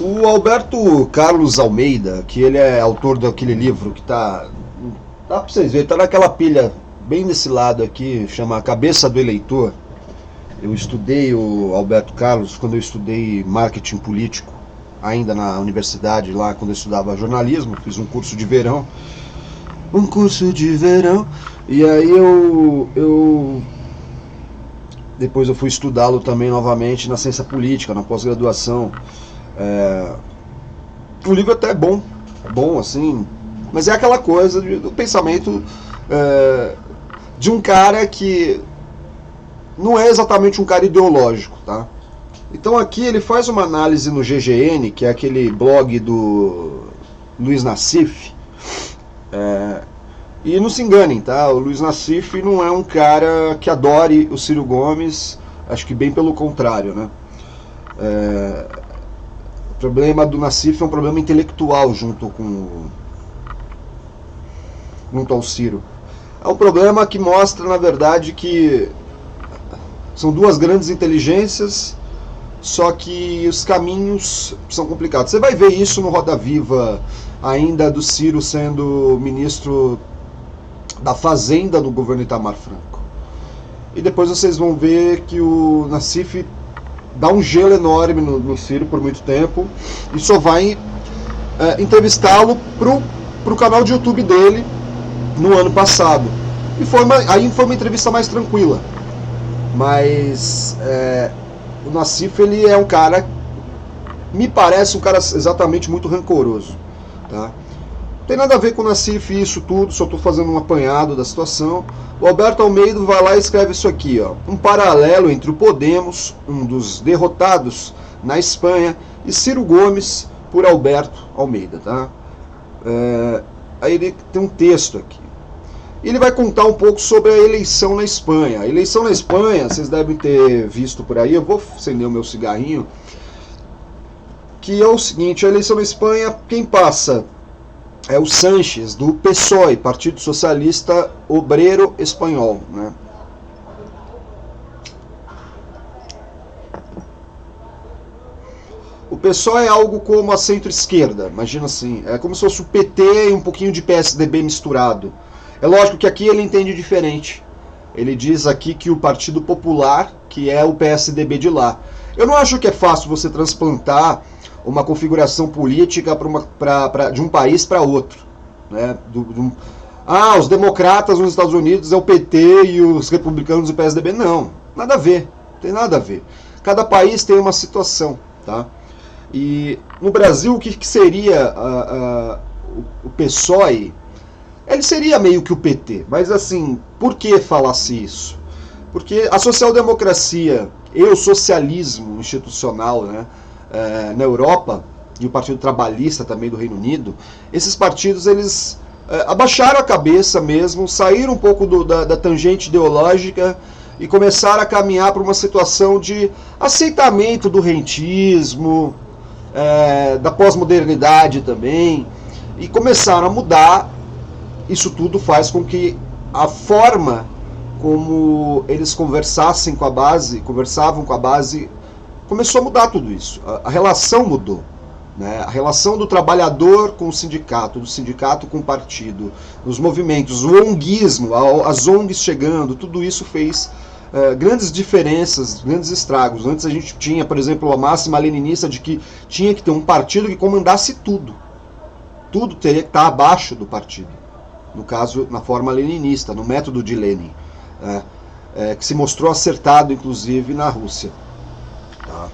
O Alberto Carlos Almeida, que ele é autor daquele livro que dá pra vocês verem, tá naquela pilha bem desse lado aqui, chama A Cabeça do Eleitor. Eu estudei o Alberto Carlos quando eu estudei marketing político, ainda na universidade lá, quando eu estudava jornalismo, fiz um curso de verão. Um curso de verão. E aí depois eu fui estudá-lo também novamente na ciência política, na pós-graduação. O livro até é bom assim, mas é aquela coisa do pensamento de um cara que não é exatamente um cara ideológico, tá? Então aqui ele faz uma análise no GGN, que é aquele blog do Luiz Nassif, e não se enganem, tá? O Luiz Nassif não é um cara que adore o Ciro Gomes, acho que bem pelo contrário, né? O problema do Nassif é um problema intelectual junto ao Ciro. É um problema que mostra, na verdade, que são duas grandes inteligências, só que os caminhos são complicados. Você vai ver isso no Roda Viva, ainda do Ciro sendo ministro da Fazenda no governo Itamar Franco. E depois vocês vão ver que o Nassif dá um gelo enorme no Ciro por muito tempo e só vai entrevistá-lo pro canal de YouTube dele no ano passado. E aí foi uma entrevista mais tranquila. Mas o Nassif, ele é um cara, me parece um cara exatamente muito rancoroso, tá? Não tem nada a ver com o Nassif isso tudo, só estou fazendo um apanhado da situação. O Alberto Almeida vai lá e escreve isso aqui, ó: um paralelo entre o Podemos, um dos derrotados na Espanha, e Ciro Gomes, por Alberto Almeida, tá? Aí ele tem um texto aqui. Ele vai contar um pouco sobre a eleição na Espanha. A eleição na Espanha, vocês devem ter visto por aí, eu vou acender o meu cigarrinho, que é o seguinte: a eleição na Espanha, quem passa é o Sánchez, do PSOE, Partido Socialista Obreiro Espanhol, né? O PSOE é algo como a centro-esquerda, imagina assim, é como se fosse o PT e um pouquinho de PSDB misturado. É lógico que aqui ele entende diferente. Ele diz aqui que o Partido Popular, que é o PSDB de lá. Eu não acho que é fácil você transplantar uma configuração política de um país para outro, né? Os democratas nos Estados Unidos é o PT e os republicanos o PSDB. Não, nada a ver, não tem nada a ver. Cada país tem uma situação, tá? E no Brasil, o que seria o PSOE? Ele seria meio que o PT, mas assim, por que falasse isso? Porque a social-democracia e o socialismo institucional, né, na Europa, e o Partido Trabalhista também do Reino Unido, esses partidos, eles abaixaram a cabeça mesmo, saíram um pouco da tangente ideológica e começaram a caminhar para uma situação de aceitamento do rentismo, da pós-modernidade também, e começaram a mudar. Isso tudo faz com que a forma como eles conversavam com a base, começou a mudar tudo isso. A relação mudou, né? A relação do trabalhador com o sindicato, do sindicato com o partido, os movimentos, o onguismo, as ONGs chegando, tudo isso fez grandes diferenças, grandes estragos. Antes a gente tinha, por exemplo, a máxima leninista de que tinha que ter um partido que comandasse tudo. Tudo teria que estar abaixo do partido. No caso, na forma leninista, no método de Lenin, que se mostrou acertado, inclusive, na Rússia. Tá?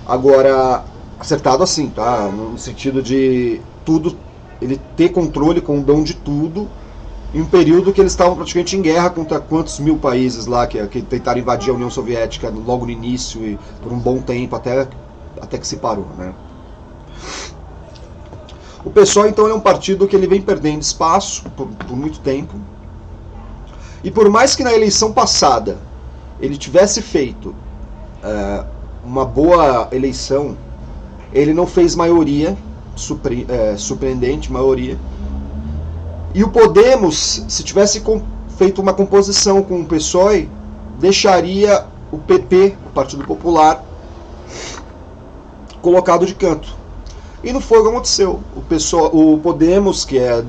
Agora, acertado assim, tá? No sentido de tudo, ele ter controle com o dom de tudo, em um período que eles estavam praticamente em guerra contra quantos mil países lá que tentaram invadir a União Soviética logo no início e por um bom tempo, até que se parou, né? O PSOE, então, é um partido que ele vem perdendo espaço por muito tempo. E por mais que na eleição passada ele tivesse feito uma boa eleição, ele não fez maioria, surpreendente maioria. E o Podemos, se tivesse feito uma composição com o PSOE, deixaria o PP, o Partido Popular, colocado de canto. E não foi o que aconteceu. O Podemos, que é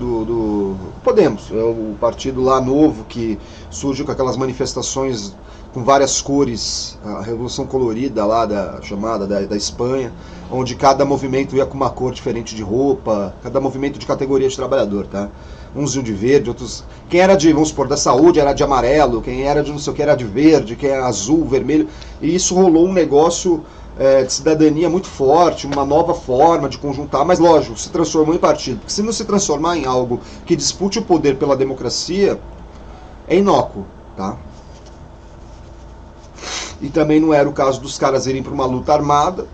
Podemos, é o partido lá novo que surgiu com aquelas manifestações com várias cores, a Revolução Colorida lá da Espanha, onde cada movimento ia com uma cor diferente de roupa, cada movimento de categoria de trabalhador, tá? Uns iam de verde, outros... Quem era de, vamos supor, da saúde era de amarelo, quem era de não sei o que era de verde, quem era azul, vermelho, e isso rolou um negócio de cidadania muito forte, uma nova forma de conjuntar, mas lógico, se transformou em partido. Porque se não se transformar em algo que dispute o poder pela democracia, é inócuo, tá? E também não era o caso dos caras irem para uma luta armada,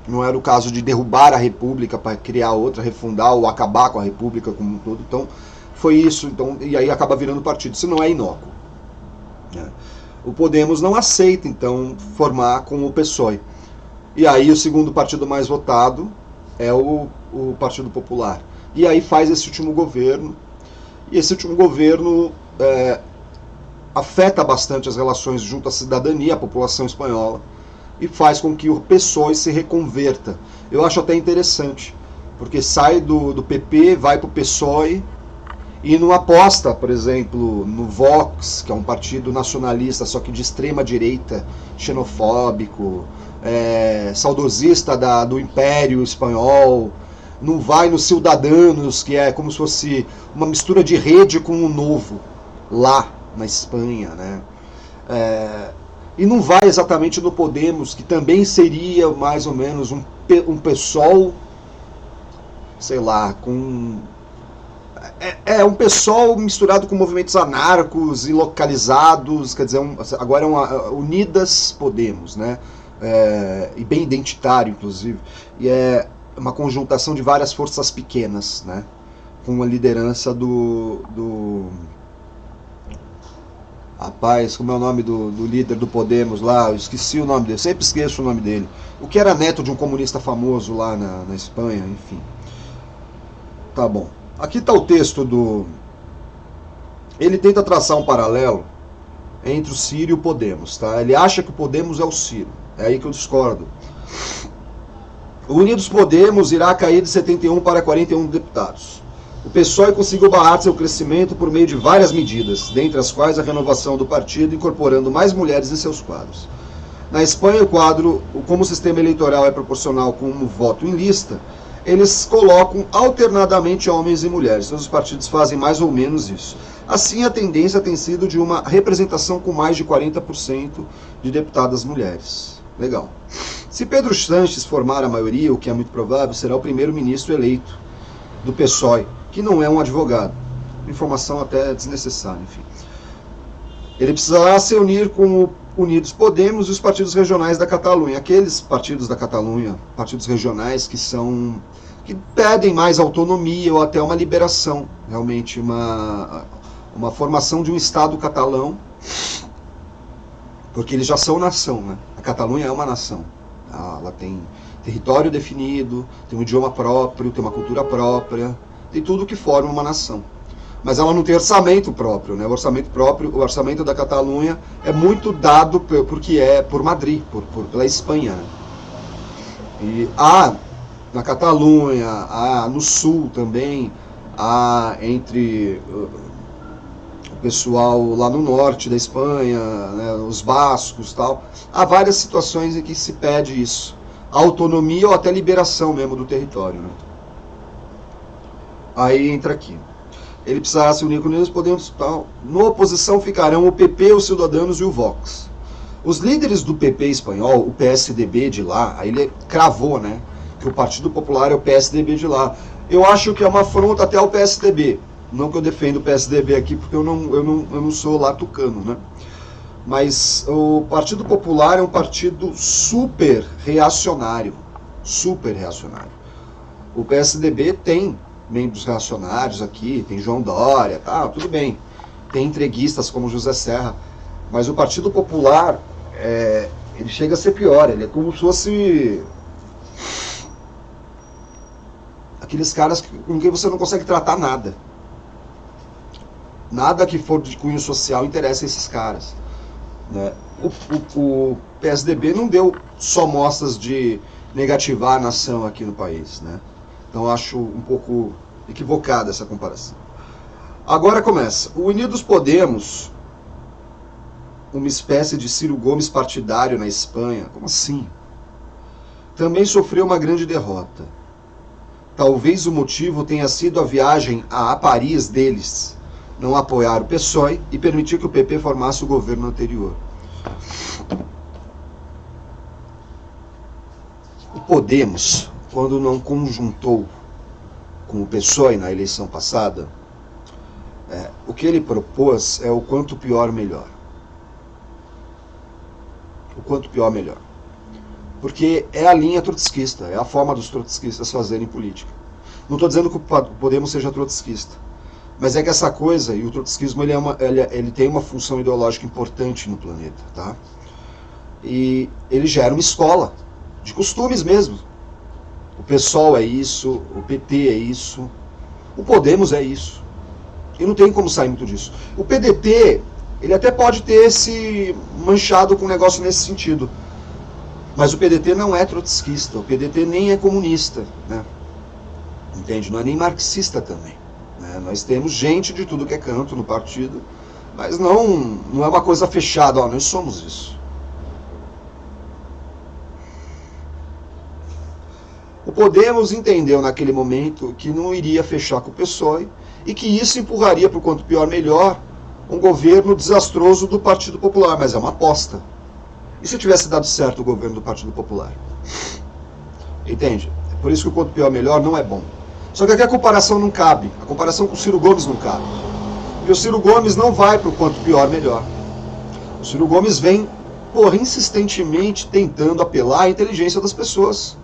não era o caso de derrubar a república para criar outra, refundar ou acabar com a república como um todo. Então, foi isso, então, e aí acaba virando partido. Isso não é inócuo. O Podemos não aceita, então, formar com o PSOE. E aí o segundo partido mais votado é o Partido Popular. E aí faz esse último governo. E esse último governo afeta bastante as relações junto à cidadania, à população espanhola, e faz com que o PSOE se reconverta. Eu acho até interessante, porque sai do PP, vai para o PSOE, e não aposta, por exemplo, no Vox, que é um partido nacionalista, só que de extrema direita, xenofóbico, saudosista do Império Espanhol, não vai nos Ciudadanos, que é como se fosse uma mistura de Rede com o Novo, lá na Espanha, né? E não vai exatamente no Podemos, que também seria mais ou menos um PSOL, sei lá, com... um PSOL misturado com movimentos anarcos e localizados, quer dizer, agora é Unidas Podemos, né? E bem identitário, inclusive. E é uma conjuntação de várias forças pequenas, né? Com a liderança do rapaz, como é o nome do líder do Podemos lá? Eu esqueci o nome dele, sempre esqueço o nome dele. O que era neto de um comunista famoso lá na Espanha, enfim. Tá bom. Aqui está o texto do... Ele tenta traçar um paralelo entre o Ciro e o Podemos, tá? Ele acha que o Podemos é o Ciro. É aí que eu discordo. O Unidos Podemos irá cair de 71 para 41 deputados. O PSOE conseguiu barrar seu crescimento por meio de várias medidas, dentre as quais a renovação do partido, incorporando mais mulheres em seus quadros. Na Espanha, como o sistema eleitoral é proporcional com um voto em lista, eles colocam alternadamente homens e mulheres. Todos os partidos fazem mais ou menos isso. Assim, a tendência tem sido de uma representação com mais de 40% de deputadas mulheres. Legal. Se Pedro Sánchez formar a maioria, o que é muito provável, será o primeiro-ministro eleito do PSOE, que não é um advogado. Informação até desnecessária, enfim. Ele precisará se unir com o Unidos Podemos e os partidos regionais da Catalunha. Aqueles partidos da Catalunha, partidos regionais que pedem mais autonomia ou até uma liberação, realmente uma formação de um Estado catalão, porque eles já são nação, né? A Catalunha é uma nação. Ela tem território definido, tem um idioma próprio, tem uma cultura própria, tem tudo que forma uma nação. Mas ela não tem orçamento próprio, né? O orçamento da Catalunha é muito dado por Madrid, pela Espanha, né? E na Catalunha, no sul também, entre o pessoal lá no norte da Espanha, né, os bascos e tal, há várias situações em que se pede isso, autonomia ou até liberação mesmo do território, né? Aí entra aqui. Ele precisará se unir com eles, Podemos tal. Na oposição ficarão o PP, os Ciudadanos e o Vox. Os líderes do PP espanhol, o PSDB de lá, aí ele cravou, né, que o Partido Popular é o PSDB de lá. Eu acho que é uma afronta até ao PSDB. Não que eu defenda o PSDB aqui, porque eu não sou lá tucano, né? Mas o Partido Popular é um partido super reacionário. Super reacionário. O PSDB tem membros reacionários aqui, tem João Dória, tudo bem. Tem entreguistas como José Serra. Mas o Partido Popular, ele chega a ser pior. Ele é como se fosse aqueles caras com quem você não consegue tratar nada. Nada que for de cunho social interessa a esses caras, né? O PSDB não deu só mostras de negativar a nação aqui no país, né? Então eu acho um pouco equivocada essa comparação. Agora começa. O Unidos Podemos, uma espécie de Ciro Gomes partidário na Espanha, como assim? Também sofreu uma grande derrota. Talvez o motivo tenha sido a viagem a Paris deles, não apoiar o PSOE e permitir que o PP formasse o governo anterior. O Podemos, quando não conjuntou com o PSOE na eleição passada, o que ele propôs é o quanto pior melhor. O quanto pior melhor. Porque é a linha trotskista, é a forma dos trotskistas fazerem política. Não estou dizendo que o Podemos seja trotskista, mas é que essa coisa, e o trotskismo ele tem uma função ideológica importante no planeta, tá? E ele gera uma escola de costumes mesmo. O PSOL é isso, o PT é isso, o Podemos é isso. E não tem como sair muito disso. O PDT, ele até pode ter se manchado com um negócio nesse sentido. Mas o PDT não é trotskista, o PDT nem é comunista, né? Entende? Não é nem marxista também, né? Nós temos gente de tudo que é canto no partido, mas não é uma coisa fechada, ó, nós somos isso. O Podemos entendeu naquele momento que não iria fechar com o PSOE e que isso empurraria para o quanto pior melhor um governo desastroso do Partido Popular, mas é uma aposta. E se tivesse dado certo o governo do Partido Popular? Entende? É por isso que o quanto pior melhor não é bom. Só que aqui a comparação não cabe. A comparação com o Ciro Gomes não cabe. E o Ciro Gomes não vai para o quanto pior melhor. O Ciro Gomes vem, insistentemente tentando apelar à inteligência das pessoas.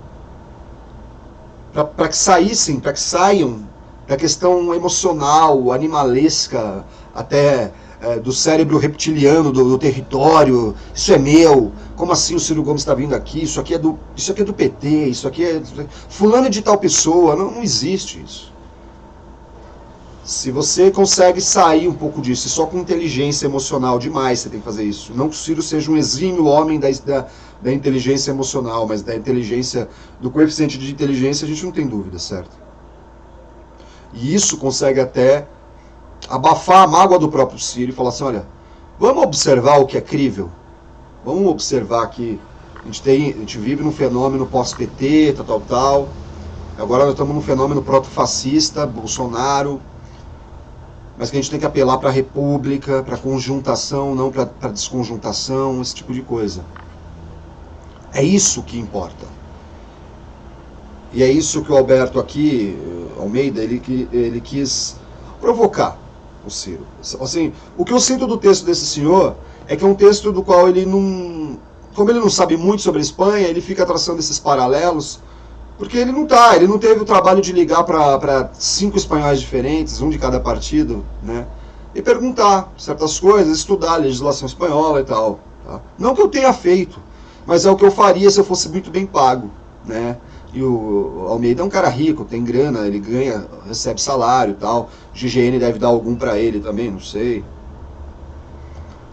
Para que saiam da questão emocional, animalesca, até do cérebro reptiliano do território. Isso é meu. Como assim o Ciro Gomes está vindo aqui? Isso aqui é do PT, isso aqui é fulano de tal pessoa. Não existe isso. Se você consegue sair um pouco disso, e só com inteligência emocional demais você tem que fazer isso. Não que o Ciro seja um exímio homem da inteligência emocional, mas da inteligência, do coeficiente de inteligência, a gente não tem dúvida, certo? E isso consegue até abafar a mágoa do próprio Ciro e falar assim, olha, vamos observar o que é crível. Vamos observar que a gente vive num fenômeno pós-PT, tal. Agora nós estamos num fenômeno proto-fascista, Bolsonaro, mas que a gente tem que apelar para a república, para a conjuntação, não para a desconjuntação, esse tipo de coisa. É isso que importa. E é isso que o Alberto aqui, Almeida, ele quis provocar o Ciro. Assim, o que eu sinto do texto desse senhor é que é um texto do qual ele não... Como ele não sabe muito sobre a Espanha, ele fica traçando esses paralelos, porque ele não teve o trabalho de ligar para 5 espanhóis diferentes, um de cada partido, né? E perguntar certas coisas, estudar a legislação espanhola e tal. Tá? Não que eu tenha feito, mas é o que eu faria se eu fosse muito bem pago, né? E o Almeida é um cara rico, tem grana, ele ganha, recebe salário e tal. O GGN deve dar algum para ele também, não sei.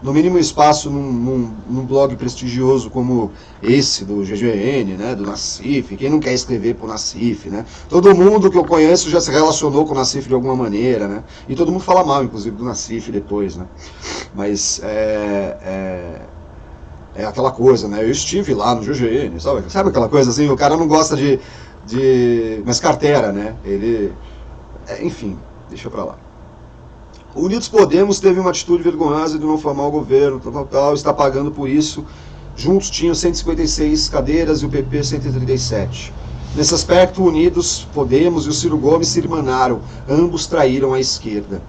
No mínimo espaço num blog prestigioso como esse do GGN, né, do Nassif. Quem não quer escrever pro Nassif, né? Todo mundo que eu conheço já se relacionou com o Nassif de alguma maneira, né? E todo mundo fala mal, inclusive, do Nassif depois, né? Mas é aquela coisa, né? Eu estive lá no GGN, sabe aquela coisa assim? O cara não gosta mas carteira, né? Ele... enfim, deixa pra lá. O Unidos Podemos teve uma atitude vergonhosa de não formar o governo, tal, está pagando por isso. Juntos tinham 156 cadeiras e o PP 137. Nesse aspecto, o Unidos Podemos e o Ciro Gomes se irmanaram. Ambos traíram a esquerda.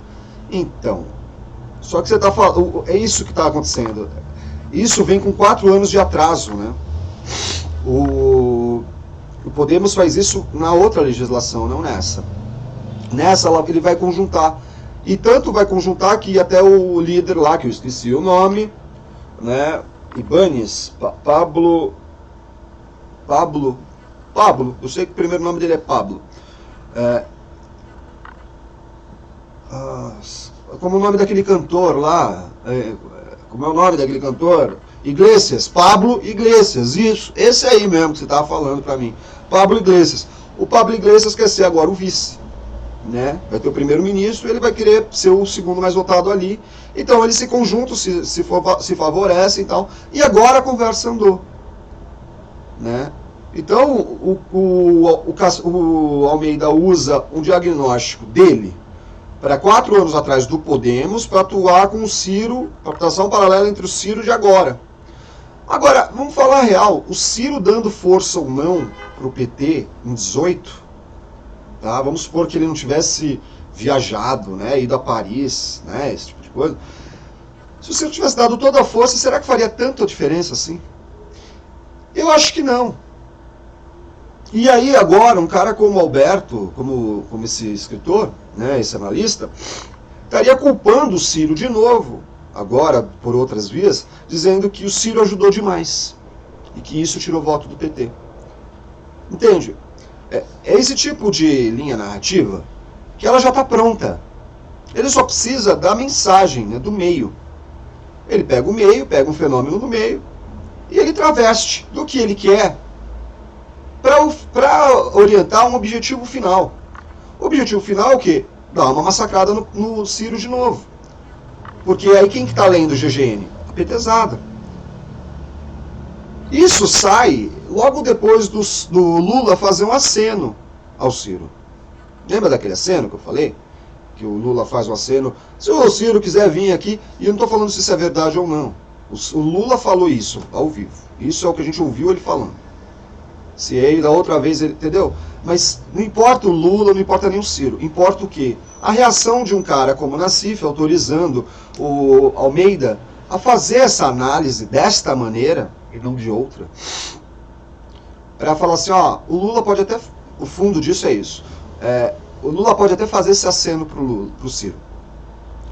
Então, só que você está falando... É isso que está acontecendo. Isso vem com 4 anos de atraso, né? O Podemos faz isso na outra legislação, não nessa. Nessa ele vai conjuntar. E tanto vai conjuntar que até o líder lá, que eu esqueci o nome, né? Ibanes, Pablo, eu sei que o primeiro nome dele é Pablo. Como o nome daquele cantor lá, como é o nome daquele cantor? Iglesias, Pablo Iglesias, isso, esse aí mesmo que você estava falando para mim, Pablo Iglesias. O Pablo Iglesias quer ser agora o vice, né? Vai ter o primeiro-ministro, ele vai querer ser o segundo mais votado ali, então eles se conjuntam, se favorecem e tal, e agora a conversa andou, né? Então o Almeida usa um diagnóstico dele para 4 anos atrás do Podemos para atuar com o Ciro, para traçar um paralelo entre o Ciro de agora. Agora, vamos falar a real, o Ciro dando força ou não para o PT em 18, tá? Vamos supor que ele não tivesse viajado, né, ido a Paris, né, esse tipo de coisa. Se o Ciro tivesse dado toda a força, será que faria tanta diferença assim? Eu acho que não. E aí agora, um cara como Alberto, como esse escritor, né, esse analista, estaria culpando o Ciro de novo, agora por outras vias, dizendo que o Ciro ajudou demais e que isso tirou voto do PT. Entende? É esse tipo de linha narrativa que ela já está pronta. Ele só precisa da mensagem, né, do meio. Ele pega o meio, pega um fenômeno no meio e ele traveste do que ele quer para orientar um objetivo final. O objetivo final é o quê? Dar uma massacrada no Ciro de novo. Porque aí quem que está lendo o GGN? A petezada. Isso sai logo depois do Lula fazer um aceno ao Ciro. Lembra daquele aceno que eu falei? Que o Lula faz um aceno. Se o Ciro quiser vir aqui, e eu não estou falando se isso é verdade ou não. O Lula falou isso ao vivo. Isso é o que a gente ouviu ele falando. Se ele da outra vez, ele, entendeu? Mas não importa o Lula, não importa nem o Ciro. Importa o quê? A reação de um cara como o Nassif, autorizando o Almeida a fazer essa análise desta maneira, e não de outra, para falar assim, ó, o Lula pode até, o fundo disso é isso, o Lula pode até fazer esse aceno pro Ciro,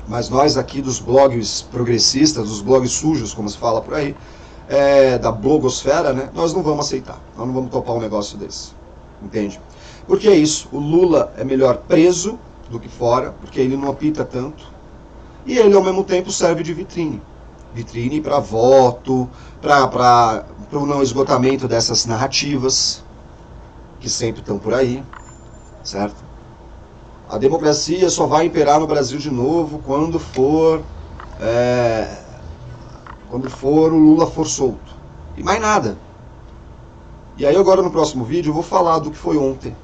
mas nós aqui dos blogs progressistas, dos blogs sujos, como se fala por aí, da blogosfera, né, nós não vamos aceitar, nós não vamos topar um negócio desse, entende? Porque é isso, o Lula é melhor preso do que fora, porque ele não apita tanto, e ele ao mesmo tempo serve de vitrine para voto, para o não esgotamento dessas narrativas, que sempre estão por aí, certo? A democracia só vai imperar no Brasil de novo quando for o Lula for solto. E mais nada. E aí agora no próximo vídeo eu vou falar do que foi ontem,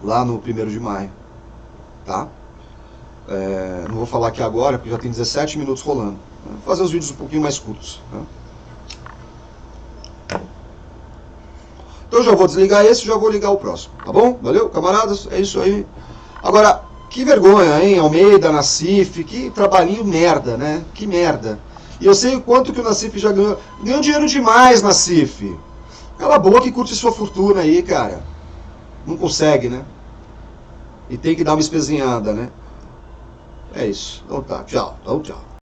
lá no 1º de maio. Tá? Não vou falar aqui agora, porque já tem 17 minutos rolando. Vou fazer os vídeos um pouquinho mais curtos. Né? Então eu já vou desligar esse e já vou ligar o próximo. Tá bom? Valeu, camaradas? É isso aí. Agora, que vergonha, hein? Almeida, Nassif, que trabalhinho merda, né? Que merda. E eu sei o quanto que o Nassif já ganhou. Ganhou dinheiro demais, Nassif. Cala a boca e curte sua fortuna aí, cara. Não consegue, né? E tem que dar uma espezinhada, né? É isso. Então tá, tchau. Então tchau.